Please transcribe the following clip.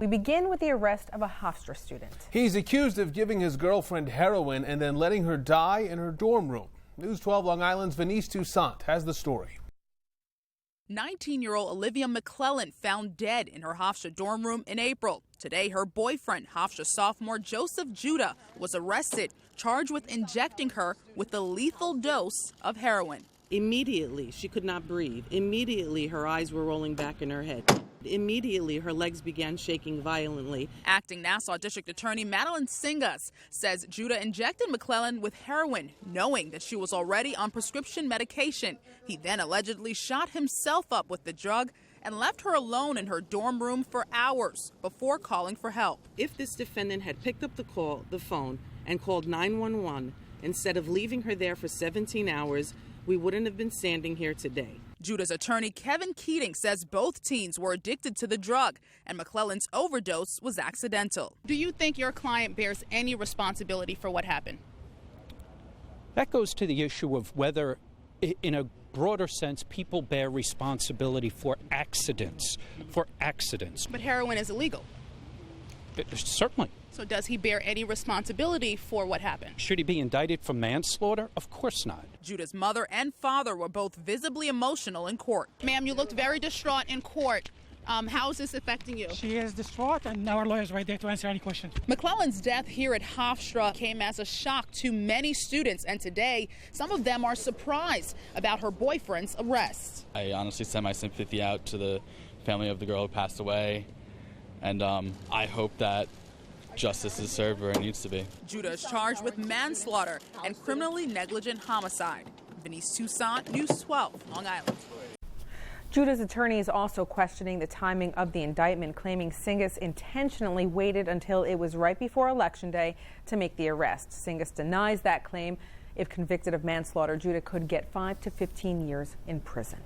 We begin with the arrest of a Hofstra student. He's accused of giving his girlfriend heroin and then letting her die in her dorm room. News 12 Long Island's Venise Toussaint has the story. 19-year-old Olivia McClellan found dead in her Hofstra dorm room in April. Today, her boyfriend, Hofstra sophomore Joseph Judah, was arrested, charged with injecting her with a lethal dose of heroin. Immediately, she could not breathe. Immediately, her eyes were rolling back in her head. Immediately, her legs began shaking violently. Acting Nassau District Attorney Madeline Singas says Judah injected McClellan with heroin, knowing that she was already on prescription medication. He then allegedly shot himself up with the drug and left her alone in her dorm room for hours before calling for help. If this defendant had picked up the phone, and called 911 instead of leaving her there for 17 hours, we wouldn't have been standing here today. Judah's attorney Kevin Keating says both teens were addicted to the drug and McClellan's overdose was accidental. Do you think your client bears any responsibility for what happened? That goes to the issue of whether, in a broader sense, people bear responsibility for accidents. But heroin is illegal. Certainly. So does he bear any responsibility for what happened? Should he be indicted for manslaughter? Of course not. Judah's mother and father were both visibly emotional in court. Ma'am, you looked very distraught in court. How is this affecting you? She is distraught, and our lawyer's right there to answer any question. McClellan's death here at Hofstra came as a shock to many students, and today, some of them are surprised about her boyfriend's arrest. I honestly send my sympathy out to the family of the girl who passed away, and I hope that justice is served where it needs to be. Judah is charged with manslaughter and criminally negligent homicide. Venise Toussaint, News 12, Long Island. Judah's attorney is also questioning the timing of the indictment, claiming Singas intentionally waited until it was right before Election Day to make the arrest. Singas denies that claim. If convicted of manslaughter, Judah could get 5 to 15 years in prison.